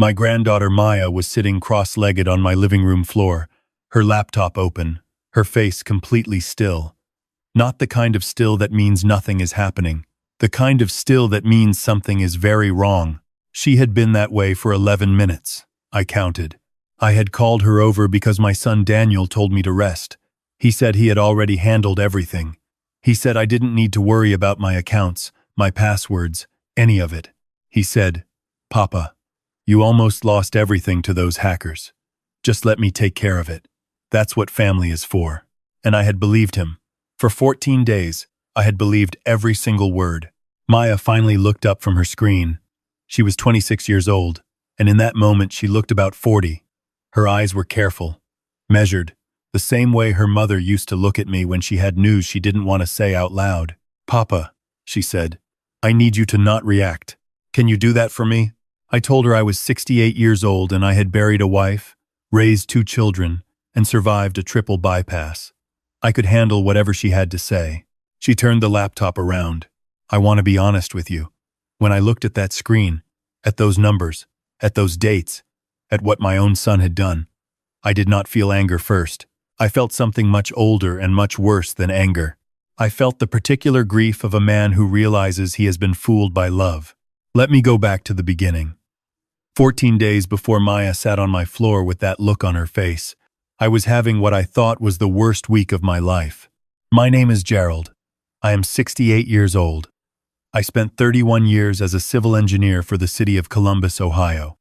My granddaughter Maya was sitting cross-legged on my living room floor, her laptop open, her face completely still. Not the kind of still that means nothing is happening. The kind of still that means something is very wrong. She had been that way for 11 minutes. I counted. I had called her over because my son Daniel told me to rest. He said he had already handled everything. He said I didn't need to worry about my accounts, my passwords, any of it. He said, "Papa, you almost lost everything to those hackers. Just let me take care of it. That's what family is for." And I had believed him. For 14 days, I had believed every single word. Maya finally looked up from her screen. She was 26 years old, and in that moment she looked about 40. Her eyes were careful, measured, the same way her mother used to look at me when she had news she didn't want to say out loud. "Papa," she said, "I need you to not react. Can you do that for me?" I told her I was 68 years old and I had buried a wife, raised 2 children, and survived a triple bypass. I could handle whatever she had to say. She turned the laptop around. "I want to be honest with you. When I looked at that screen, at those numbers, at those dates, at what my own son had done, I did not feel anger first. I felt something much older and much worse than anger. I felt the particular grief of a man who realizes he has been fooled by love. Let me go back to the beginning. 14 days before Maya sat on my floor with that look on her face, I was having what I thought was the worst week of my life. My name is Gerald. I am 68 years old. I spent 31 years as a civil engineer for the city of Columbus, Ohio.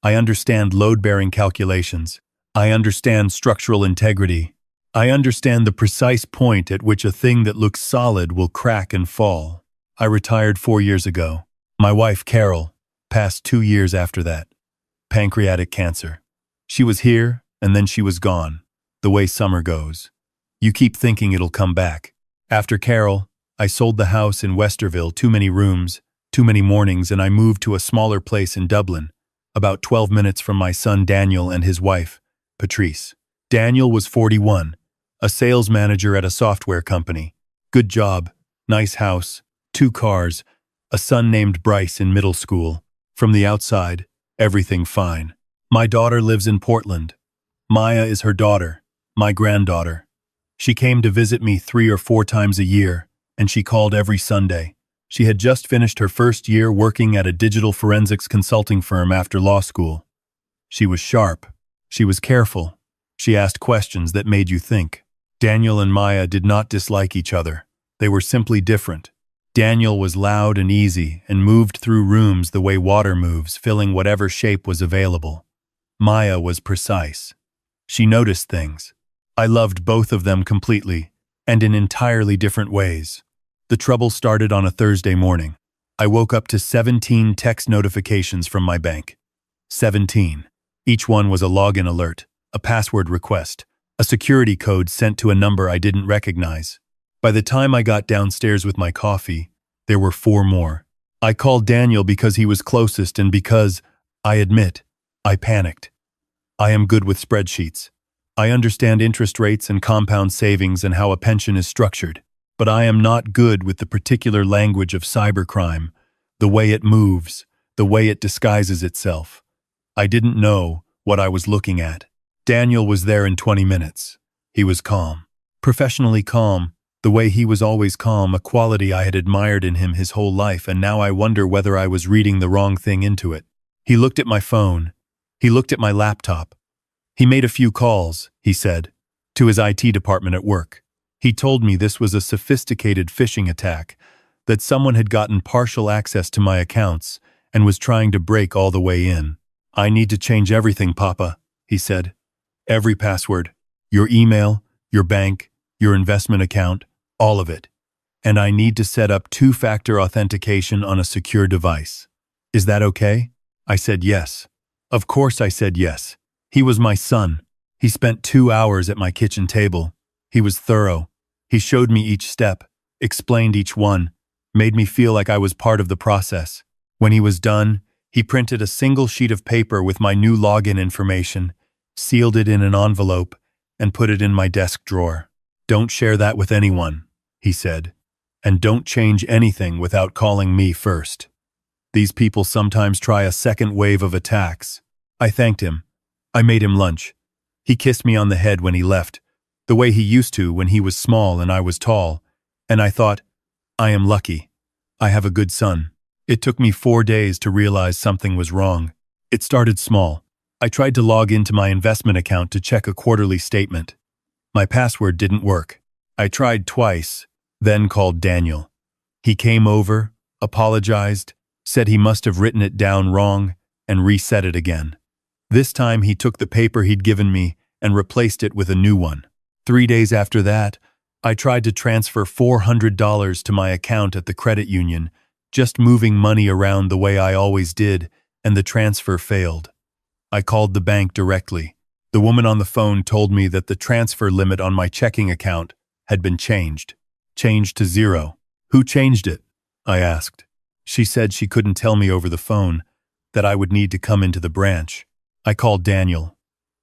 I understand load-bearing calculations. I understand structural integrity. I understand the precise point at which a thing that looks solid will crack and fall. I retired 4 years ago. My wife, Carol, passed 2 years after that. Pancreatic cancer. She was here, and then she was gone, the way summer goes. You keep thinking it'll come back. After Carol, I sold the house in Westerville, too many rooms, too many mornings, and I moved to a smaller place in Dublin, about 12 minutes from my son Daniel and his wife, Patrice. Daniel was 41, a sales manager at a software company. Good job, nice house, 2 cars, a son named Bryce in middle school. From the outside, everything fine. My daughter lives in Portland. Maya is her daughter, my granddaughter. She came to visit me 3 or 4 times a year, and she called every Sunday. She had just finished her first year working at a digital forensics consulting firm after law school. She was sharp. She was careful. She asked questions that made you think. Daniel and Maya did not dislike each other. They were simply different. Daniel was loud and easy and moved through rooms the way water moves, filling whatever shape was available. Maya was precise. She noticed things. I loved both of them completely, and in entirely different ways. The trouble started on a Thursday morning. I woke up to 17 text notifications from my bank. 17. Each one was a login alert, a password request, a security code sent to a number I didn't recognize. By the time I got downstairs with my coffee, there were 4 more. I called Daniel because he was closest and because, I admit, I panicked. I am good with spreadsheets. I understand interest rates and compound savings and how a pension is structured, but I am not good with the particular language of cybercrime, the way it moves, the way it disguises itself. I didn't know what I was looking at. Daniel was there in 20 minutes. He was calm, professionally calm, the way he was always calm, a quality I had admired in him his whole life, and now I wonder whether I was reading the wrong thing into it. He looked at my phone. He looked at my laptop. He made a few calls, he said, to his IT department at work. He told me this was a sophisticated phishing attack, that someone had gotten partial access to my accounts and was trying to break all the way in. "I need to change everything, Papa," he said. "Every password, your email, your bank, your investment account, all of it. And I need to set up 2-factor authentication on a secure device. Is that okay?" I said yes. Of course I said yes. He was my son. He spent 2 hours at my kitchen table. He was thorough. He showed me each step, explained each one, made me feel like I was part of the process. When he was done, he printed a single sheet of paper with my new login information, sealed it in an envelope, and put it in my desk drawer. "Don't share that with anyone," he said, "and don't change anything without calling me first. These people sometimes try a second wave of attacks. I thanked him. I made him lunch. He kissed me on the head when he left, the way he used to when he was small and I was tall, and I thought, I am lucky. I have a good son. It took me 4 days to realize something was wrong. It started small. I tried to log into my investment account to check a quarterly statement. My password didn't work. I tried twice, then called Daniel. He came over, apologized, said he must have written it down wrong, and reset it again. This time he took the paper he'd given me and replaced it with a new one. 3 days after that, I tried to transfer $400 to my account at the credit union, just moving money around the way I always did, and the transfer failed. I called the bank directly. The woman on the phone told me that the transfer limit on my checking account had been changed to 0. Who changed it? I asked. She said she couldn't tell me over the phone, that I would need to come into the branch. I called Daniel.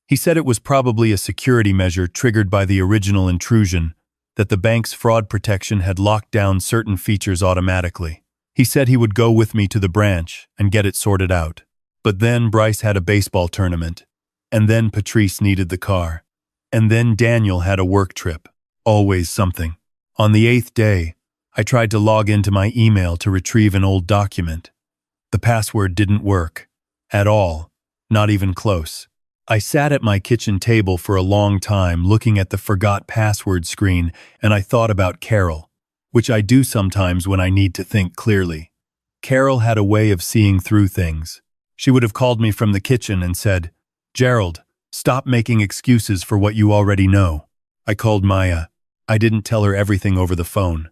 He said it was probably a security measure triggered by the original intrusion, that the bank's fraud protection had locked down certain features automatically. He said he would go with me to the branch and get it sorted out. But then Bryce had a baseball tournament, and then Patrice needed the car, and then Daniel had a work trip. Always something. On the 8th day, I tried to log into my email to retrieve an old document. The password didn't work. At all. Not even close. I sat at my kitchen table for a long time looking at the forgot password screen, and I thought about Carol, which I do sometimes when I need to think clearly. Carol had a way of seeing through things. She would have called me from the kitchen and said, "Gerald, stop making excuses for what you already know." I called Maya. I didn't tell her everything over the phone.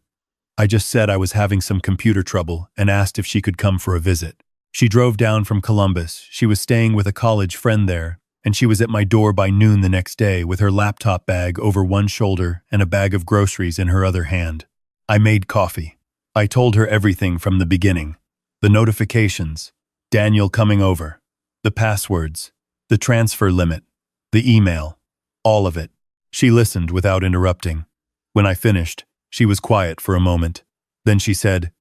I just said I was having some computer trouble and asked if she could come for a visit. She drove down from Columbus. She was staying with a college friend there, and she was at my door by noon the next day with her laptop bag over one shoulder and a bag of groceries in her other hand. I made coffee. I told her everything from the beginning. The notifications, Daniel coming over, the passwords, the transfer limit, the email, all of it. She listened without interrupting. When I finished, she was quiet for a moment. Then she said,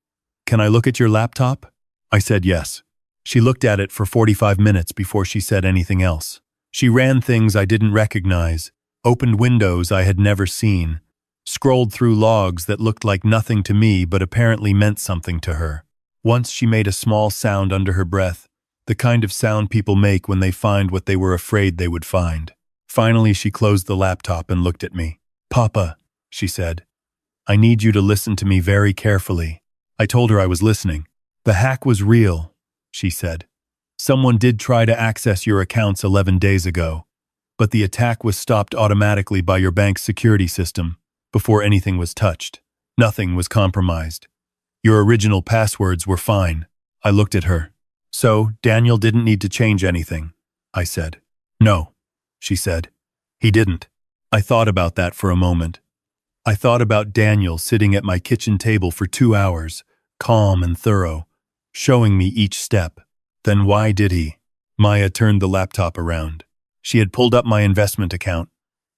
"Can I look at your laptop?" I said yes. She looked at it for 45 minutes before she said anything else. She ran things I didn't recognize, opened windows I had never seen, scrolled through logs that looked like nothing to me but apparently meant something to her. Once she made a small sound under her breath, the kind of sound people make when they find what they were afraid they would find. Finally, she closed the laptop and looked at me. "Papa," she said, "I need you to listen to me very carefully." I told her I was listening. "The hack was real," she said. "Someone did try to access your accounts 11 days ago, but the attack was stopped automatically by your bank's security system before anything was touched. Nothing was compromised. Your original passwords were fine." I looked at her. "So, Daniel didn't need to change anything," I said. "No," she said. "He didn't." I thought about that for a moment. I thought about Daniel sitting at my kitchen table for 2 hours, calm and thorough, showing me each step. Then why did he? Maya turned the laptop around. She had pulled up my investment account.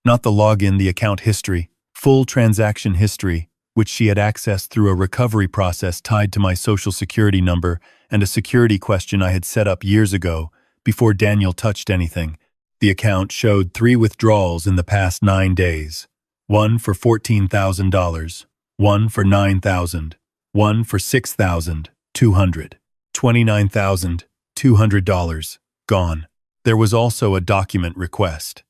Not the login, the account history, full transaction history, which she had accessed through a recovery process tied to my social security number and a security question I had set up years ago, before Daniel touched anything. The account showed 3 withdrawals in the past 9 days. One for $14,000, one for $9,000, one for $6,200, $29,200, gone. There was also a document request.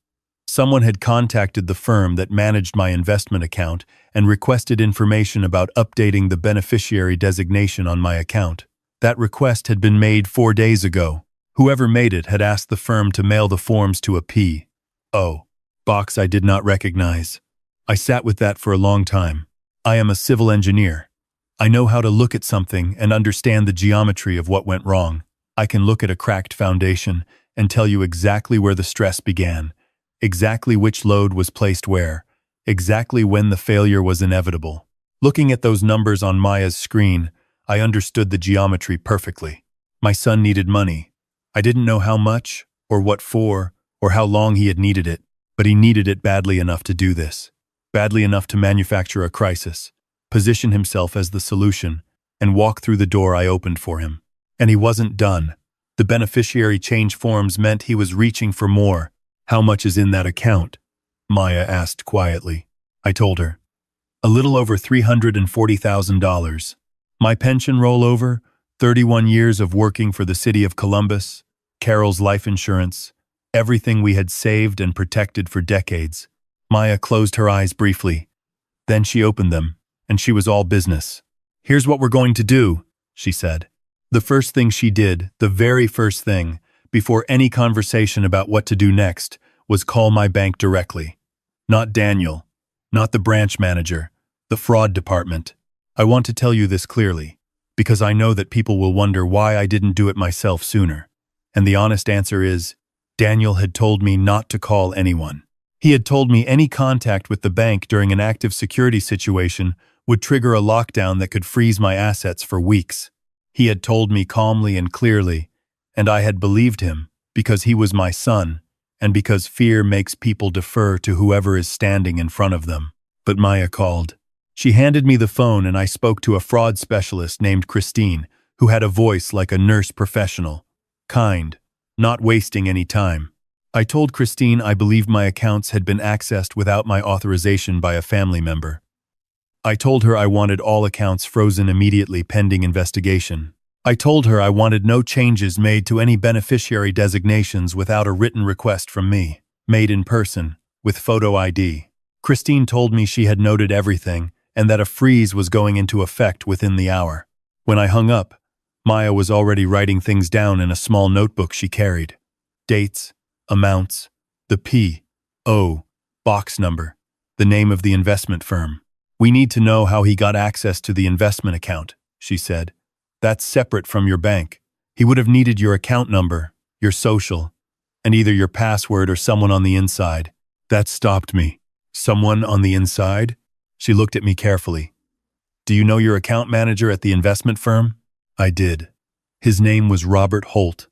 Someone had contacted the firm that managed my investment account and requested information about updating the beneficiary designation on my account. That request had been made 4 days ago. Whoever made it had asked the firm to mail the forms to a P.O. box I did not recognize. I sat with that for a long time. I am a civil engineer. I know how to look at something and understand the geometry of what went wrong. I can look at a cracked foundation and tell you exactly where the stress began, exactly which load was placed where, exactly when the failure was inevitable. Looking at those numbers on Maya's screen, I understood the geometry perfectly. My son needed money. I didn't know how much, or what for, or how long he had needed it, but he needed it badly enough to do this. Badly enough to manufacture a crisis, position himself as the solution, and walk through the door I opened for him. And he wasn't done. The beneficiary change forms meant he was reaching for more. How much is in that account? Maya asked quietly. I told her. A little over $340,000. My pension rollover, 31 years of working for the city of Columbus, Carol's life insurance, everything we had saved and protected for decades. Maya closed her eyes briefly. Then she opened them, and she was all business. Here's what we're going to do, she said. The first thing she did, the very first thing, before any conversation about what to do next, was call my bank directly. Not Daniel, not the branch manager, the fraud department. I want to tell you this clearly, because I know that people will wonder why I didn't do it myself sooner. And the honest answer is, Daniel had told me not to call anyone. He had told me any contact with the bank during an active security situation would trigger a lockdown that could freeze my assets for weeks. He had told me calmly and clearly, and I had believed him because he was my son and because fear makes people defer to whoever is standing in front of them. But Maya called. She handed me the phone and I spoke to a fraud specialist named Christine, who had a voice like a nurse professional. Kind, not wasting any time. I told Christine I believed my accounts had been accessed without my authorization by a family member. I told her I wanted all accounts frozen immediately pending investigation. I told her I wanted no changes made to any beneficiary designations without a written request from me, made in person, with photo ID. Christine told me she had noted everything and that a freeze was going into effect within the hour. When I hung up, Maya was already writing things down in a small notebook she carried. Dates, amounts, the P.O. box number, the name of the investment firm. We need to know how he got access to the investment account, she said. That's separate from your bank. He would have needed your account number, your social, and either your password or someone on the inside. That stopped me. Someone on the inside? She looked at me carefully. Do you know your account manager at the investment firm? I did. His name was Robert Holt.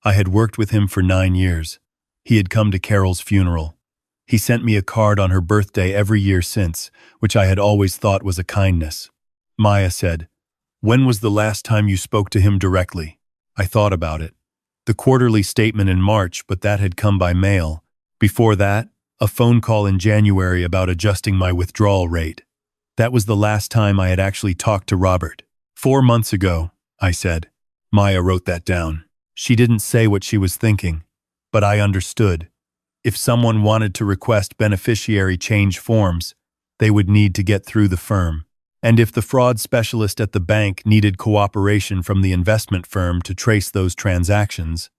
I had worked with him for 9 years. He had come to Carol's funeral. He sent me a card on her birthday every year since, which I had always thought was a kindness. Maya said, When was the last time you spoke to him directly? I thought about it. The quarterly statement in March, but that had come by mail. Before that, a phone call in January about adjusting my withdrawal rate. That was the last time I had actually talked to Robert. 4 months ago, I said. Maya wrote that down. She didn't say what she was thinking, but I understood. If someone wanted to request beneficiary change forms, they would need to get through the firm. And if the fraud specialist at the bank needed cooperation from the investment firm to trace those transactions,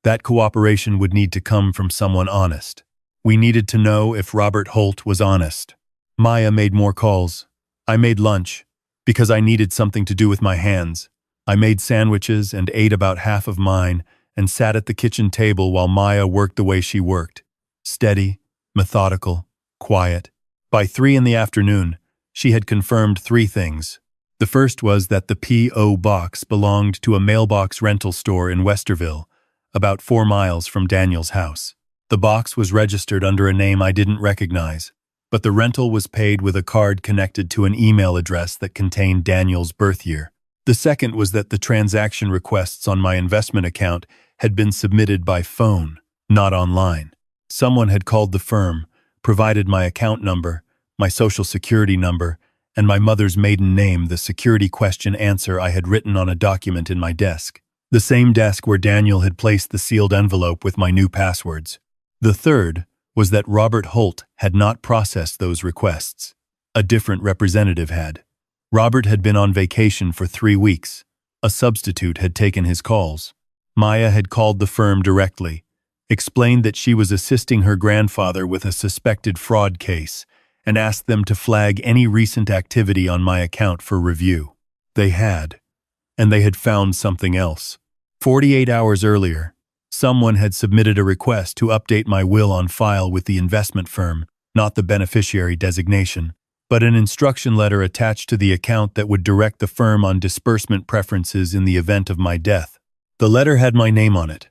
that cooperation would need to come from someone honest. We needed to know if Robert Holt was honest. Maya made more calls. I made lunch, because I needed something to do with my hands. I made sandwiches and ate about half of mine and sat at the kitchen table while Maya worked the way she worked. Steady, methodical, quiet. By 3 in the afternoon, she had confirmed 3 things. The first was that the P.O. box belonged to a mailbox rental store in Westerville, about 4 miles from Daniel's house. The box was registered under a name I didn't recognize, but the rental was paid with a card connected to an email address that contained Daniel's birth year. The second was that the transaction requests on my investment account had been submitted by phone, not online. Someone had called the firm, provided my account number, my social security number, and my mother's maiden name, the security question answer I had written on a document in my desk. The same desk where Daniel had placed the sealed envelope with my new passwords. The third was that Robert Holt had not processed those requests. A different representative had. Robert had been on vacation for 3 weeks. A substitute had taken his calls. Maya had called the firm directly, explained that she was assisting her grandfather with a suspected fraud case, and asked them to flag any recent activity on my account for review. They had, and they had found something else. 48 hours earlier, someone had submitted a request to update my will on file with the investment firm, not the beneficiary designation, but an instruction letter attached to the account that would direct the firm on disbursement preferences in the event of my death. The letter had my name on it.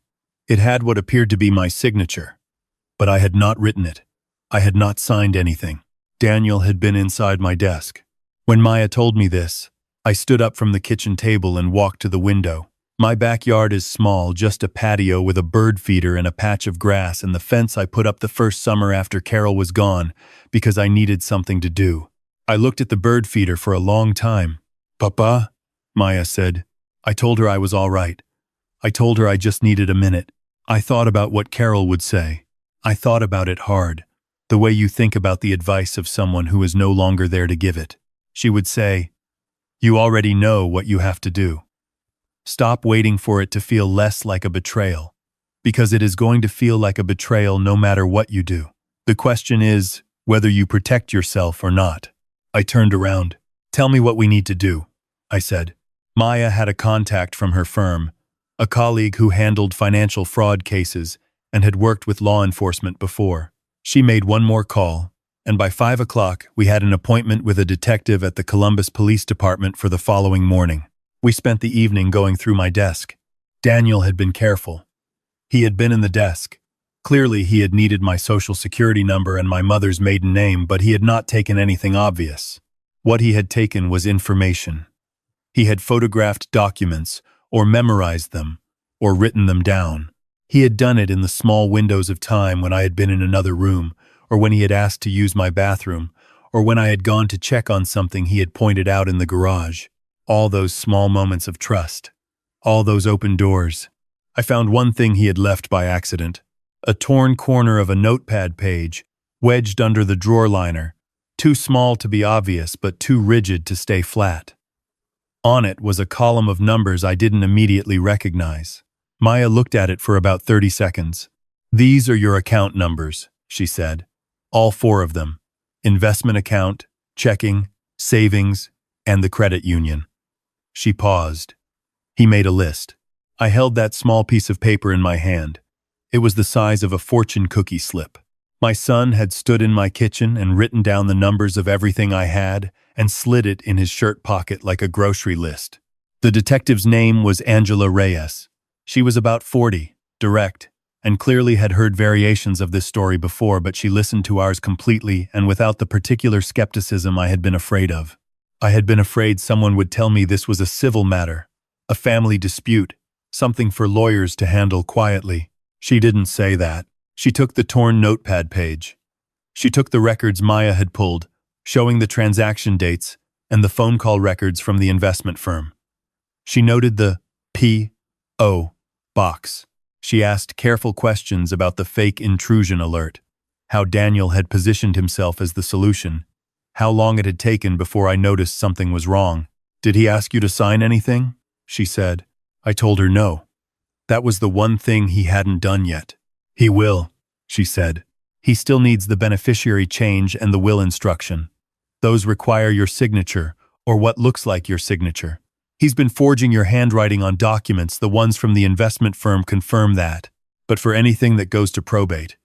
It had what appeared to be my signature, but I had not written it. I had not signed anything. Daniel had been inside my desk. When Maya told me this, I stood up from the kitchen table and walked to the window. My backyard is small, just a patio with a bird feeder and a patch of grass and the fence I put up the first summer after Carol was gone because I needed something to do. I looked at the bird feeder for a long time. Papa, Maya said. I told her I was all right. I told her I just needed a minute. I thought about what Carol would say. I thought about it hard, the way you think about the advice of someone who is no longer there to give it. She would say, "You already know what you have to do. Stop waiting for it to feel less like a betrayal, because it is going to feel like a betrayal no matter what you do. The question is whether you protect yourself or not." I turned around. "Tell me what we need to do," I said. Maya had a contact from her firm, a colleague who handled financial fraud cases and had worked with law enforcement before. She made one more call, and by 5 o'clock we had an appointment with a detective at the Columbus Police Department for the following morning. We spent the evening going through my desk. Daniel had been careful. He had been in the desk. Clearly he had needed my social security number and my mother's maiden name, but he had not taken anything obvious. What he had taken was information. He had photographed documents, or memorized them, or written them down. He had done it in the small windows of time when I had been in another room, or when he had asked to use my bathroom, or when I had gone to check on something he had pointed out in the garage. All those small moments of trust. All those open doors. I found one thing he had left by accident. A torn corner of a notepad page, wedged under the drawer liner, too small to be obvious but too rigid to stay flat. On it was a column of numbers I didn't immediately recognize. Maya looked at it for about 30 seconds. "These are your account numbers," she said. "All 4 of them. Investment account, checking, savings, and the credit union." She paused. He made a list. I held that small piece of paper in my hand. It was the size of a fortune cookie slip. My son had stood in my kitchen and written down the numbers of everything I had and slid it in his shirt pocket like a grocery list. The detective's name was Angela Reyes. She was about 40, direct, and clearly had heard variations of this story before, but she listened to ours completely and without the particular skepticism I had been afraid of. I had been afraid someone would tell me this was a civil matter, a family dispute, something for lawyers to handle quietly. She didn't say that. She took the torn notepad page. She took the records Maya had pulled, showing the transaction dates and the phone call records from the investment firm. She noted the P.O. box. She asked careful questions about the fake intrusion alert, how Daniel had positioned himself as the solution, how long it had taken before I noticed something was wrong. "Did he ask you to sign anything?" she said. I told her no. That was the one thing he hadn't done yet. "He will," she said. "He still needs the beneficiary change and the will instruction. Those require your signature, or what looks like your signature. He's been forging your handwriting on documents, the ones from the investment firm confirm that. But for anything that goes to probate,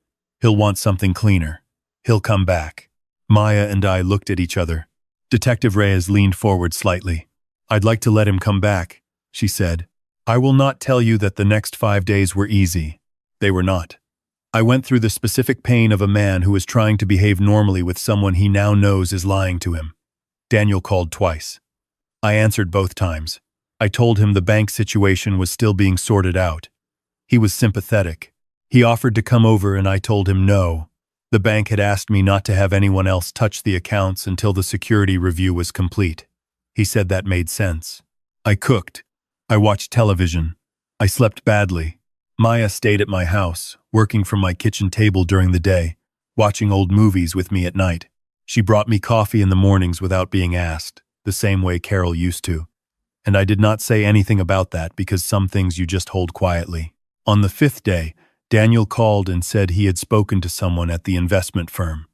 he'll want something cleaner. He'll come back." Maya and I looked at each other. Detective Reyes leaned forward slightly. "I'd like to let him come back," she said. "I will not tell you that the next 5 days were easy. They were not. I went through the specific pain of a man who is trying to behave normally with someone he now knows is lying to him." Daniel called twice. I answered both times. I told him the bank situation was still being sorted out. He was sympathetic. He offered to come over and I told him no. The bank had asked me not to have anyone else touch the accounts until the security review was complete. He said that made sense. I cooked. I watched television. I slept badly. Maya stayed at my house, working from my kitchen table during the day, watching old movies with me at night. She brought me coffee in the mornings without being asked, the same way Carol used to. And I did not say anything about that because some things you just hold quietly. On the 5th day, Daniel called and said he had spoken to someone at the investment firm.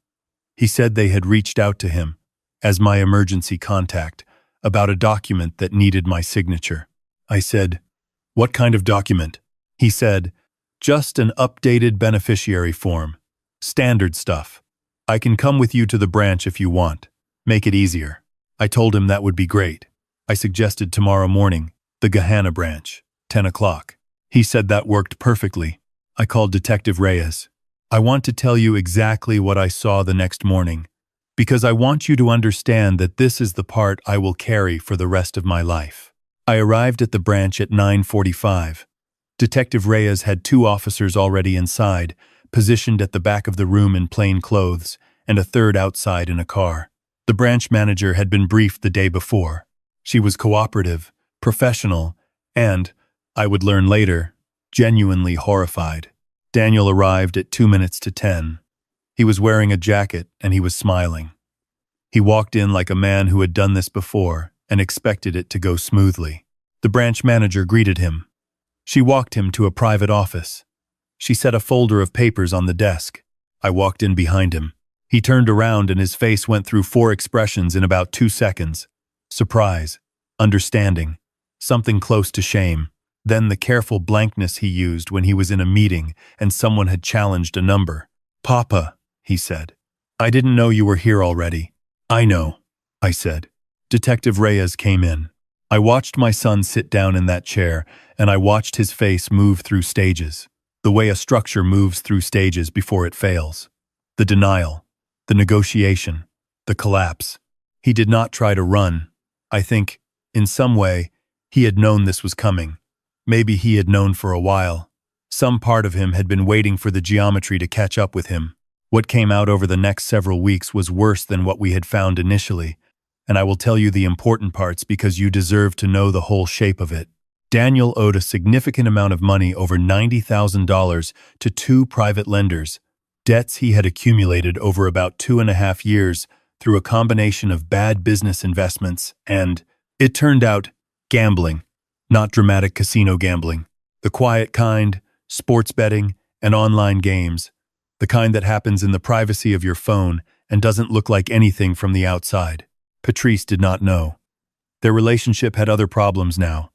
He said they had reached out to him, as my emergency contact, about a document that needed my signature. I said, "What kind of document?" He said, "Just an updated beneficiary form. Standard stuff. I can come with you to the branch if you want. Make it easier." I told him that would be great. I suggested tomorrow morning, the Gahanna branch, 10 o'clock. He said that worked perfectly. I called Detective Reyes. "I want to tell you exactly what I saw the next morning, because I want you to understand that this is the part I will carry for the rest of my life. I arrived at the branch at 9:45. Detective Reyes had 2 officers already inside, positioned at the back of the room in plain clothes, and a third outside in a car. The branch manager had been briefed the day before. She was cooperative, professional, and, I would learn later, genuinely horrified. Daniel arrived at 2 minutes to 10. He was wearing a jacket and he was smiling. He walked in like a man who had done this before and expected it to go smoothly. The branch manager greeted him. She walked him to a private office. She set a folder of papers on the desk. I walked in behind him. He turned around and his face went through 4 expressions in about 2 seconds. Surprise, understanding, something close to shame, then the careful blankness he used when he was in a meeting and someone had challenged a number. "Papa," he said. "I didn't know you were here already." "I know," I said. Detective Reyes came in. I watched my son sit down in that chair, and I watched his face move through stages, the way a structure moves through stages before it fails. The denial, the negotiation, the collapse. He did not try to run. I think, in some way, he had known this was coming. Maybe he had known for a while. Some part of him had been waiting for the geometry to catch up with him. What came out over the next several weeks was worse than what we had found initially, and I will tell you the important parts because you deserve to know the whole shape of it. Daniel owed a significant amount of money, over $90,000, to 2 private lenders, debts he had accumulated over about 2.5 years through a combination of bad business investments and, it turned out, gambling. Not dramatic casino gambling, the quiet kind, sports betting, and online games, the kind that happens in the privacy of your phone and doesn't look like anything from the outside. Patrice did not know. Their relationship had other problems now,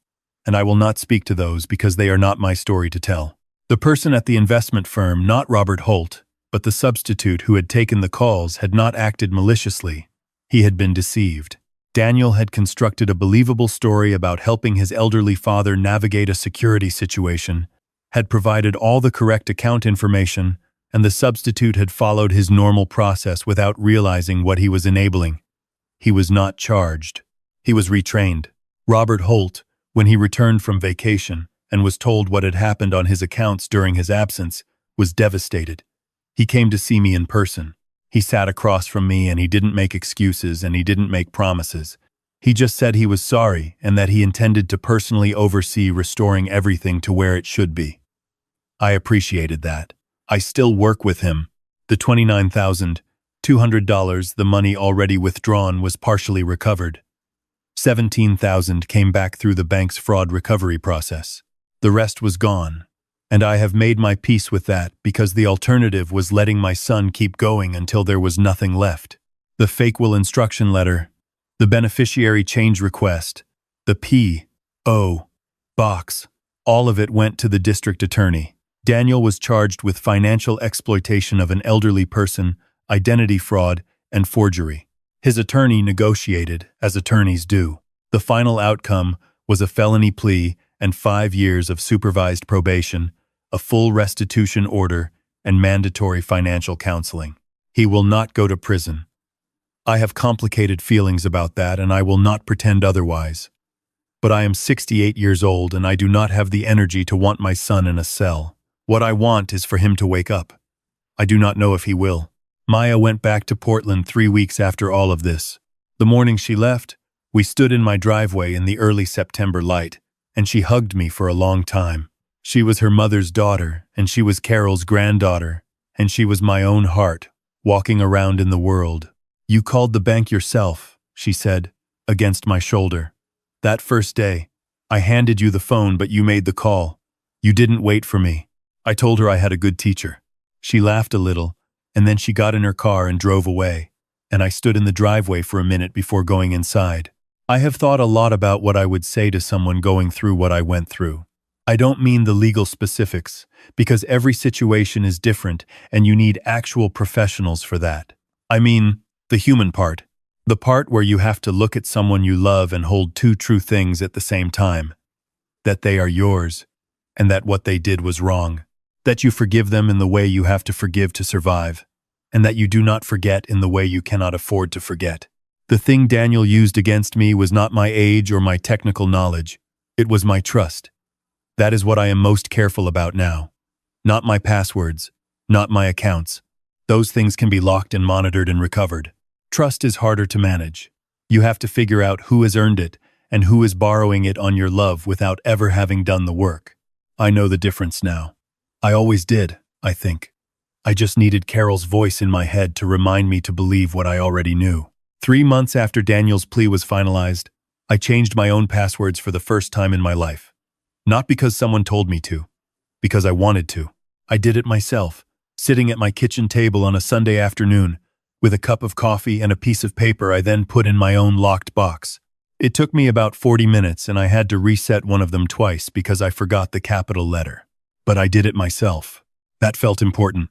and I will not speak to those because they are not my story to tell. The person at the investment firm, not Robert Holt, but the substitute who had taken the calls, had not acted maliciously. He had been deceived. Daniel had constructed a believable story about helping his elderly father navigate a security situation, had provided all the correct account information, and the substitute had followed his normal process without realizing what he was enabling. He was not charged. He was retrained. Robert Holt, when he returned from vacation and was told what had happened on his accounts during his absence, was devastated. He came to see me in person. He sat across from me and he didn't make excuses and he didn't make promises. He just said he was sorry and that he intended to personally oversee restoring everything to where it should be. I appreciated that. I still work with him. The $29,200, the money already withdrawn, was partially recovered. $17,000 came back through the bank's fraud recovery process. The rest was gone. And I have made my peace with that because the alternative was letting my son keep going until there was nothing left. The fake will instruction letter, the beneficiary change request, the P.O. box, all of it went to the district attorney. Daniel was charged with financial exploitation of an elderly person, identity fraud, and forgery. His attorney negotiated, as attorneys do. The final outcome was a felony plea and 5 years of supervised probation, a full restitution order, and mandatory financial counseling. He will not go to prison. I have complicated feelings about that, and I will not pretend otherwise. But I am 68 years old, and I do not have the energy to want my son in a cell. What I want is for him to wake up. I do not know if he will. Maya went back to Portland 3 weeks after all of this. The morning she left, we stood in my driveway in the early September light, and she hugged me for a long time. She was her mother's daughter, and she was Carol's granddaughter, and she was my own heart, walking around in the world. "You called the bank yourself," she said, against my shoulder. "That first day, I handed you the phone, but you made the call. You didn't wait for me." I told her I had a good teacher. She laughed a little, and then she got in her car and drove away, and I stood in the driveway for a minute before going inside. I have thought a lot about what I would say to someone going through what I went through. I don't mean the legal specifics, because every situation is different and you need actual professionals for that. I mean the human part. The part where you have to look at someone you love and hold 2 true things at the same time. That they are yours, and that what they did was wrong. That you forgive them in the way you have to forgive to survive, and that you do not forget in the way you cannot afford to forget. The thing Daniel used against me was not my age or my technical knowledge. It was my trust. That is what I am most careful about now. Not my passwords, not my accounts. Those things can be locked and monitored and recovered. Trust is harder to manage. You have to figure out who has earned it and who is borrowing it on your love without ever having done the work. I know the difference now. I always did, I think. I just needed Carol's voice in my head to remind me to believe what I already knew. 3 months after Daniel's plea was finalized, I changed my own passwords for the first time in my life. Not because someone told me to, because I wanted to. I did it myself, sitting at my kitchen table on a Sunday afternoon, with a cup of coffee and a piece of paper I then put in my own locked box. It took me about 40 minutes and I had to reset one of them twice because I forgot the capital letter. But I did it myself. That felt important.